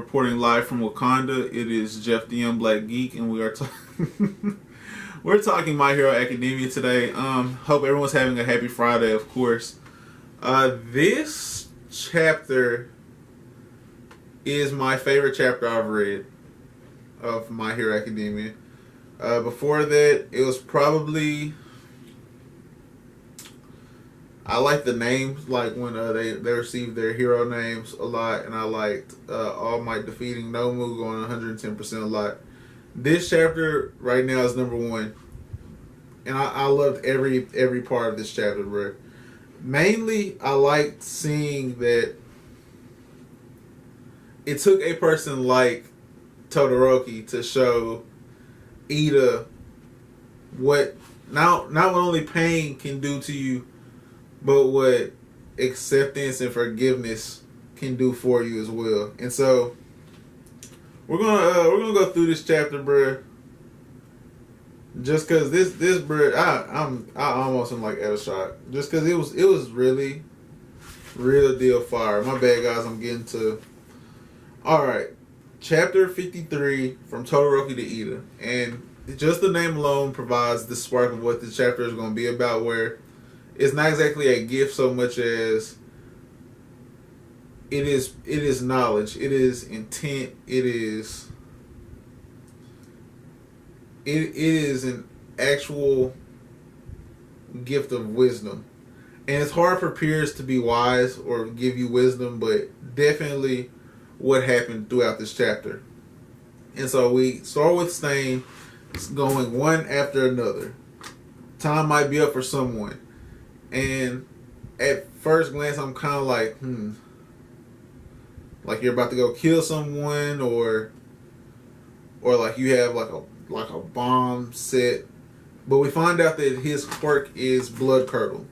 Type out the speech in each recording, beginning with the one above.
reporting live from Wakanda. It is Jeff the Young Black Geek, and we are we're talking My Hero Academia today. Hope everyone's having a happy Friday, of course. This chapter is my favorite chapter I've read of My Hero Academia. Before that, it was probably... I like the names, like when they received their hero names a lot, and I liked All Might defeating Nomu going 110% a lot. This chapter right now is number one, and I loved every part of this chapter, bro. Mainly, I liked seeing that it took a person like Todoroki to show Ida what not only pain can do to you, but what acceptance and forgiveness can do for you as well. And so we're gonna go through this chapter, bruh. Just cause this bruh, I almost am like at a shock. Just cause it was really real deal fire. My bad, guys. I'm getting to. All right, chapter 53 from Todoroki to Ida, and just the name alone provides the spark of what the chapter is going to be about. Where it's not exactly a gift so much as it is knowledge, it is intent, it is an actual gift of wisdom. And it's hard for peers to be wise or give you wisdom, but definitely what happened throughout this chapter. And so we start with Stain going one after another. Time might be up for someone. And at first glance, I'm kind of like, like you're about to go kill someone, or like you have like a bomb set. But we find out that his quirk is Blood Curdle,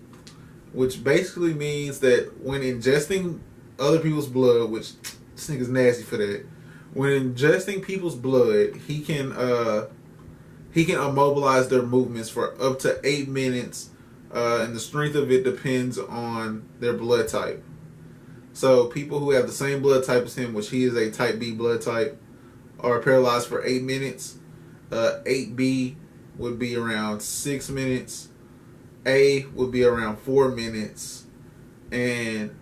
which basically means that when ingesting other people's blood, which this nigga's nasty for that, when ingesting people's blood, he can immobilize their movements for up to 8 minutes. And the strength of it depends on their blood type. So people who have the same blood type as him, which he is a type B blood type, are paralyzed for 8 minutes. 8B would be around 6 minutes. A would be around 4 minutes. And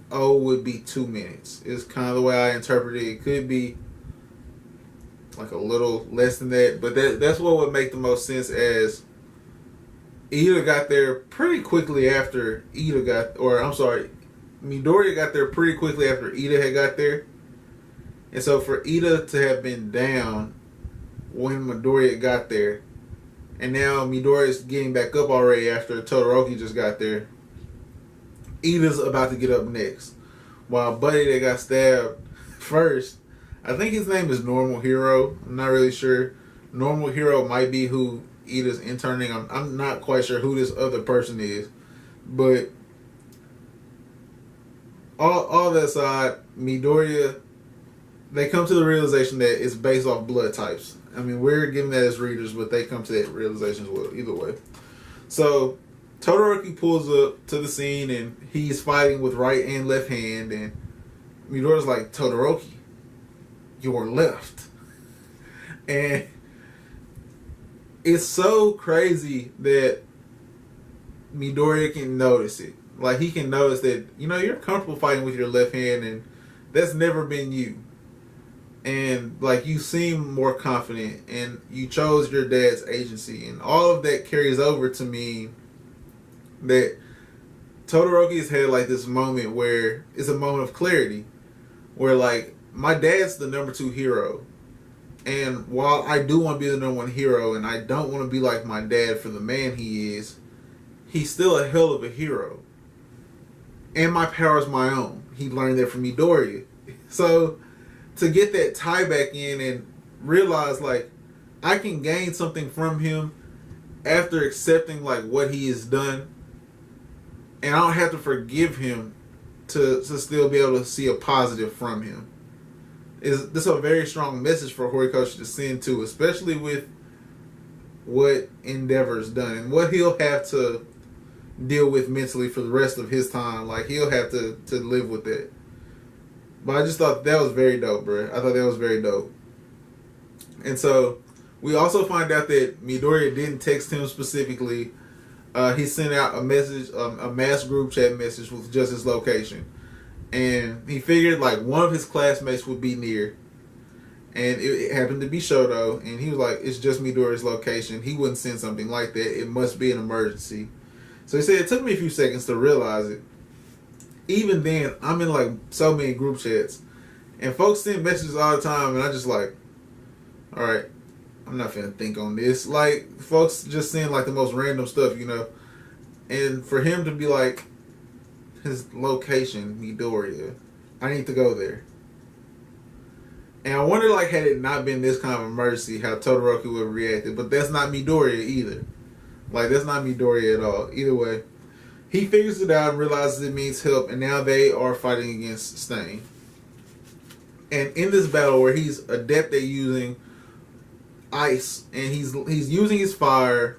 O would be 2 minutes. It's kind of the way I interpret it. It could be like a little less than that. But that's what would make the most sense, as Ida got there pretty quickly after Midoriya got there pretty quickly after Ida had got there. And so for Ida to have been down when Midoriya got there, and now Midoriya is getting back up already after Todoroki just got there, Ida's about to get up next. While Buddy that got stabbed first, I think his name is Normal Hero. I'm not really sure. Normal Hero might be who Ida's interning. I'm not quite sure who this other person is, but all that aside, Midoriya, they come to the realization that it's based off blood types. I mean, we're giving that as readers, but they come to that realization as well. Either way, so Todoroki pulls up to the scene and he's fighting with right and left hand, and Midoriya's like, Todoroki, your left, and it's so crazy that Midoriya can notice it. Like, he can notice that, you're comfortable fighting with your left hand, and that's never been you. And, like, you seem more confident, and you chose your dad's agency. And all of that carries over to mean that Todoroki's had, like, this moment where it's a moment of clarity. Where, like, my dad's the number 2 hero. And while I do want to be the number 1 hero, and I don't want to be like my dad for the man he is, he's still a hell of a hero. And my power is my own. He learned that from Midoriya. So, to get that tie back in and realize, like, I can gain something from him after accepting, like, what he has done. And I don't have to forgive him to still be able to see a positive from him. This is a very strong message for Horikoshi to send to, especially with what Endeavor's done and what he'll have to deal with mentally for the rest of his time. Like, he'll have to live with it. But I just thought that was very dope, bro. I thought that was very dope. And so we also find out that Midoriya didn't text him specifically. He sent out a message, a mass group chat message with just his location. And he figured like one of his classmates would be near. And it happened to be Shoto. And he was like, it's just Midoriya's location. He wouldn't send something like that. It must be an emergency. So he said it took me a few seconds to realize it. Even then, I'm in like so many group chats. And folks send messages all the time. And I just like, alright, I'm not finna think on this. Like, folks just send like the most random stuff, you know. And for him to be like, his location, Midoriya, I need to go there. And I wonder, like, had it not been this kind of emergency, how Todoroki would have reacted. But that's not Midoriya either. Like, that's not Midoriya at all. Either way, he figures it out and realizes it means help. And now they are fighting against Stain. And in this battle where he's adept at using ice and he's using his fire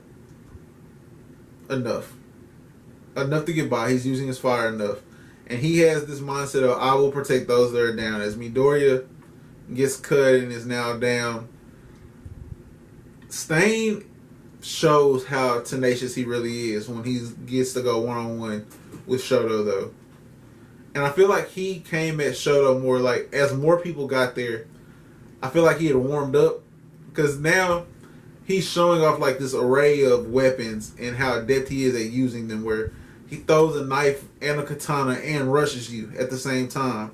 enough to get by. He's using his fire enough. And he has this mindset of, I will protect those that are down. As Midoriya gets cut and is now down, Stain shows how tenacious he really is when he gets to go one-on-one with Shoto, though. And I feel like he came at Shoto more like, as more people got there, I feel like he had warmed up. Because now he's showing off like this array of weapons and how adept he is at using them, where he throws a knife and a katana and rushes you at the same time.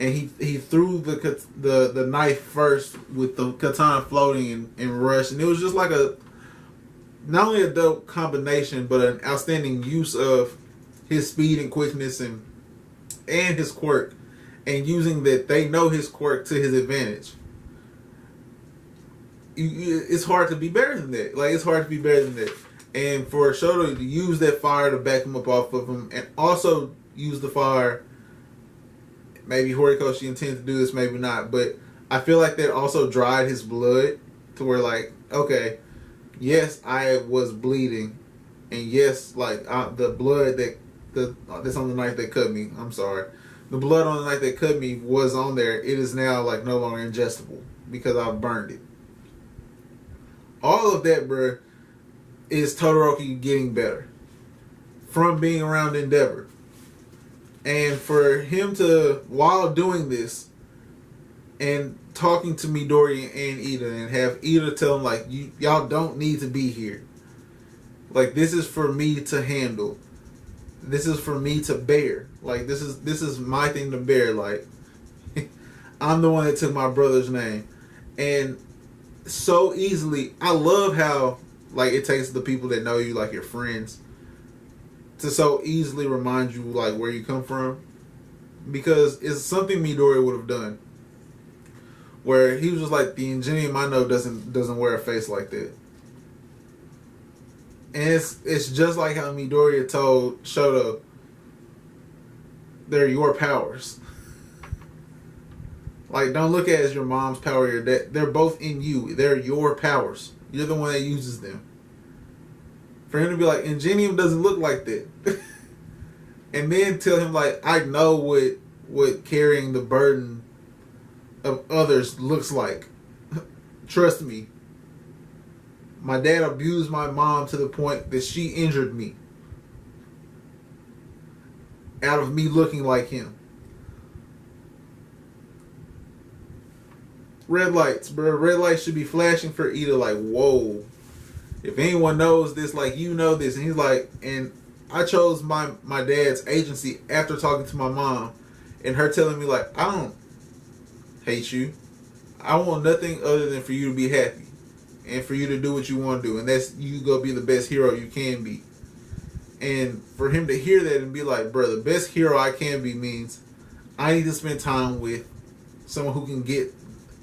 And he threw the knife first with the katana floating and rushed. And it was just like not only a dope combination, but an outstanding use of his speed and quickness and his quirk. And using that they know his quirk to his advantage. It's hard to be better than that. Like, it's hard to be better than that. And for Shoto to use that fire to back him up off of him, and also use the fire, maybe Horikoshi intends to do this, maybe not, but I feel like that also dried his blood to where, like, okay, yes, I was bleeding, and yes, like, the blood that's on the knife that cut me, I'm sorry, the blood on the knife that cut me was on there. It is now, like, no longer ingestible because I've burned it. All of that, bruh, is Todoroki getting better from being around Endeavor. And for him to, while doing this, and talking to Midoriya and Ida, and have Ida tell him, like, y'all don't need to be here. Like, this is for me to handle. This is for me to bear. Like, this is my thing to bear. Like, I'm the one that took my brother's name. And so easily, I love how, like, it takes the people that know you, like your friends, to so easily remind you, like, where you come from, because it's something Midoriya would have done, where he was just like, the Ingenium I know doesn't wear a face like that. And it's just like how Midoriya told Shoto, they're your powers. Like, don't look at it as your mom's power, your dad. They're both in you. They're your powers. You're the one that uses them. For him to be like, Ingenium doesn't look like that. And then tell him, like, I know what carrying the burden of others looks like. Trust me. My dad abused my mom to the point that she injured me. Out of me looking like him. Red lights, bro. Red lights should be flashing for Ida, like, whoa. If anyone knows this, like, you know this. And he's like, and I chose my dad's agency after talking to my mom and her telling me, like, I don't hate you. I want nothing other than for you to be happy and for you to do what you want to do. And that's you go be the best hero you can be. And for him to hear that and be like, bro, the best hero I can be means I need to spend time with someone who can get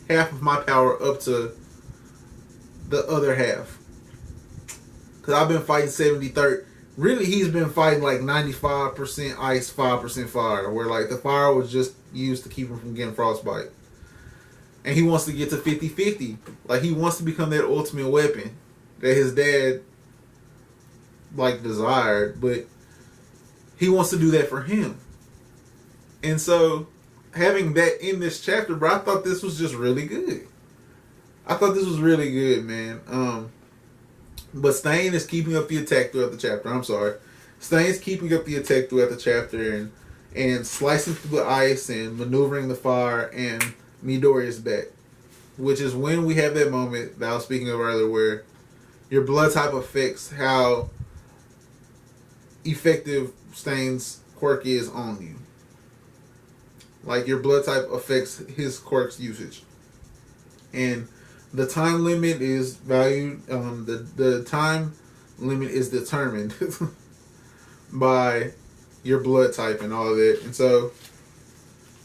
half of my power up to the other half. Because I've been fighting 70-30. Really, he's been fighting like 95% ice, 5% fire. Where like the fire was just used to keep him from getting frostbite. And he wants to get to 50-50. Like, he wants to become that ultimate weapon that his dad like desired. But he wants to do that for him. And so having that in this chapter, bro, I thought this was just really good. I thought this was really good, man. But Stain is keeping up the attack throughout the chapter. I'm sorry. Stain's keeping up the attack throughout the chapter and slicing through the ice and maneuvering the fire, and Midoriya's back. Which is when we have that moment that I was speaking of earlier where your blood type affects how effective Stain's quirk is on you. Like, your blood type affects his quirk's usage. And the time limit is valued, the time limit is determined by your blood type and all of that. And so,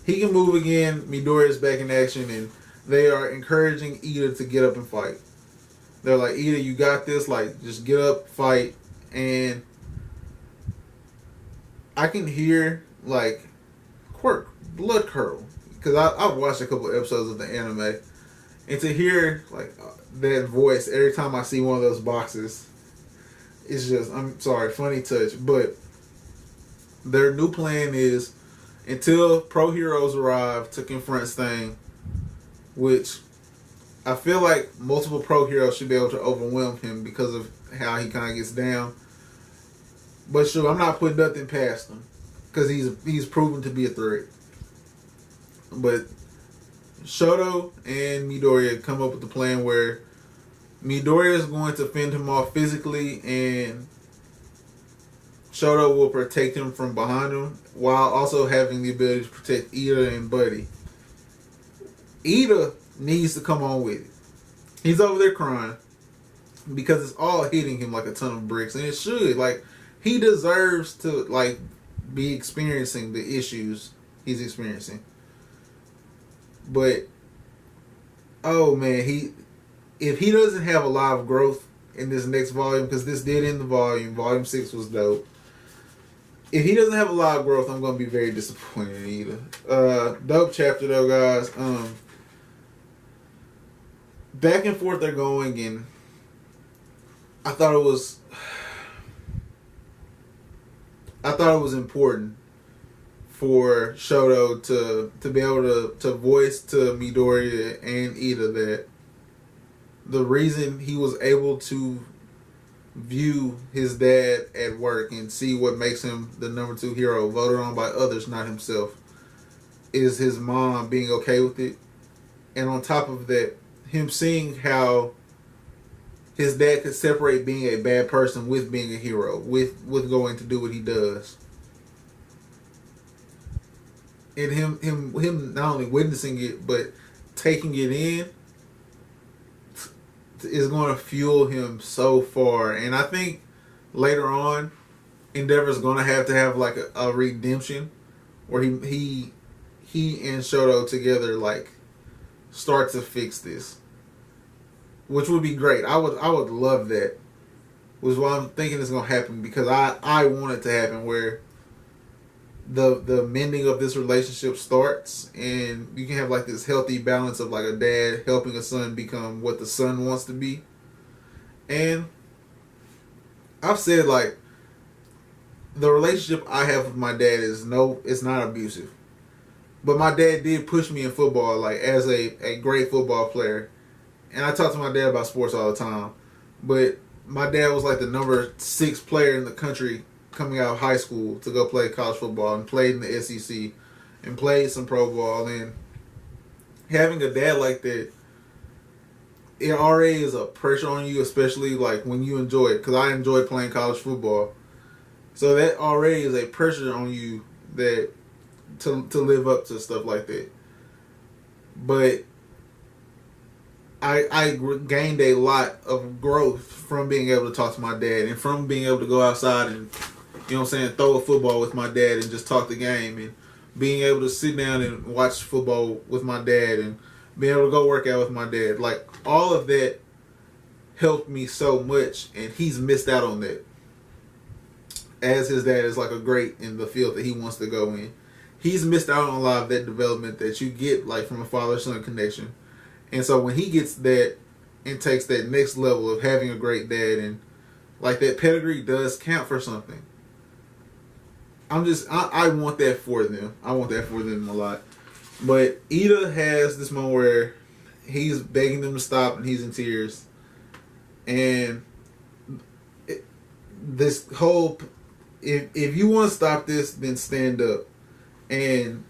he can move again, Midoriya's back in action, and they are encouraging Ida to get up and fight. They're like, Ida, you got this, like, just get up, fight, and I can hear, like, quirk, blood curdle, because I've watched a couple episodes of the anime, and to hear like that voice every time I see one of those boxes, it's just, I'm sorry, funny touch. But their new plan is until pro heroes arrive to confront Stain, which I feel like multiple pro heroes should be able to overwhelm him because of how he kind of gets down. But sure, I'm not putting nothing past him because he's proven to be a threat. But Shoto and Midoriya come up with a plan where Midoriya is going to fend him off physically, and Shoto will protect him from behind him while also having the ability to protect Ida and Buddy. Ida needs to come on with it. He's over there crying because it's all hitting him like a ton of bricks, and it should. Like, he deserves to like be experiencing the issues he's experiencing. But oh man, if he doesn't have a lot of growth in this next volume, because this did end the volume. Volume 6 was dope. If he doesn't have a lot of growth, I'm gonna be very disappointed in Ida. Dope chapter though, guys. Back and forth they're going, and I thought it was important for Shoto to be able to voice to Midoriya and Ida that the reason he was able to view his dad at work and see what makes him the number 2 hero, voted on by others, not himself, is his mom being okay with it. And on top of that, him seeing how his dad could separate being a bad person with being a hero, with going to do what he does. And him not only witnessing it, but taking it in is going to fuel him so far. And I think later on, Endeavor's going to have like a redemption where he and Shoto together like start to fix this, which would be great. I would love that. Was what I'm thinking is going to happen, because I want it to happen where the mending of this relationship starts, and you can have like this healthy balance of like a dad helping a son become what the son wants to be. And I've said, like, the relationship I have with my dad it's not abusive. But my dad did push me in football, like, as a great football player. And I talk to my dad about sports all the time. But my dad was like the number 6 player in the country coming out of high school to go play college football, and played in the SEC and played some pro ball. And having a dad like that, it already is a pressure on you, especially like when you enjoy it, because I enjoy playing college football. So that already is a pressure on you that to live up to stuff like that. But I gained a lot of growth from being able to talk to my dad, and from being able to go outside and, you know what I'm saying, throw a football with my dad and just talk the game, and being able to sit down and watch football with my dad, and being able to go work out with my dad. Like, all of that helped me so much, and he's missed out on that. As his dad is like a great in the field that he wants to go in. He's missed out on a lot of that development that you get like from a father-son connection. And so when he gets that and takes that next level of having a great dad, and like that pedigree does count for something. I want that for them. I want that for them a lot. But Ida has this moment where he's begging them to stop and he's in tears. And this whole, if you want to stop this, then stand up. And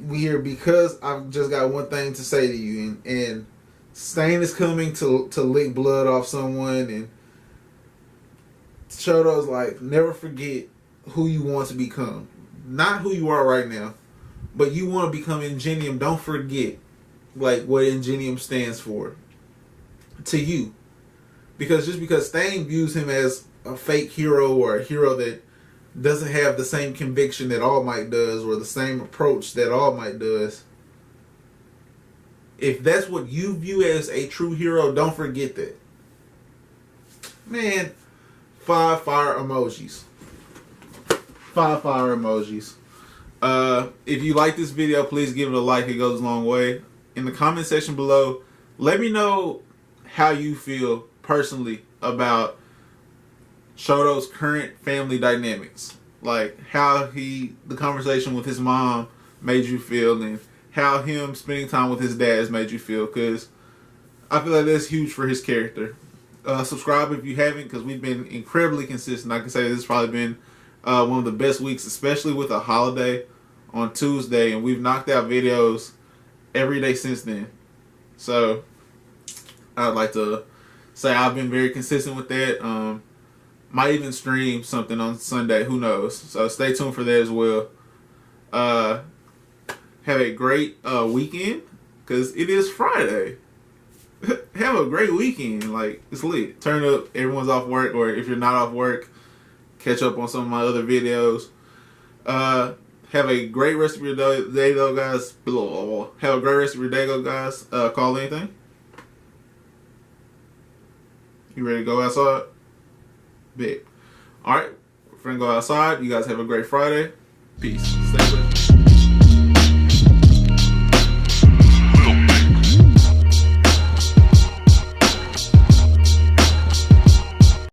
we hear, because I've just got one thing to say to you, and Stain is coming to lick blood off someone, and Shoto's like, never forget who you want to become. Not who you are right now, but you want to become Ingenium. Don't forget like what Ingenium stands for to you. Because just because Stain views him as a fake hero, or a hero that doesn't have the same conviction that All Might does, or the same approach that All Might does, if that's what you view as a true hero, don't forget that. Man, 5 fire emojis. 5 fire emojis. If you like this video, please give it a like. It goes a long way. In the comment section below, let me know how you feel personally about Shoto's current family dynamics. Like how the conversation with his mom made you feel, and how him spending time with his dad has made you feel. Because I feel like that's huge for his character. Subscribe if you haven't, because we've been incredibly consistent. I can say this has probably been one of the best weeks, especially with a holiday on Tuesday, and we've knocked out videos every day since then. So I'd like to say I've been very consistent with that. Might even stream something on Sunday, who knows. So stay tuned for that as well. Have a great weekend, because it is Friday. Have a great weekend. Like, it's lit. Turn up. Everyone's off work, or if you're not off work, catch up on some of my other videos. Have a great rest of your day, though, guys. Have a great rest of your day, though, guys. Call anything? You ready to go outside? Bet. Alright. We're going to go outside. You guys have a great Friday. Peace.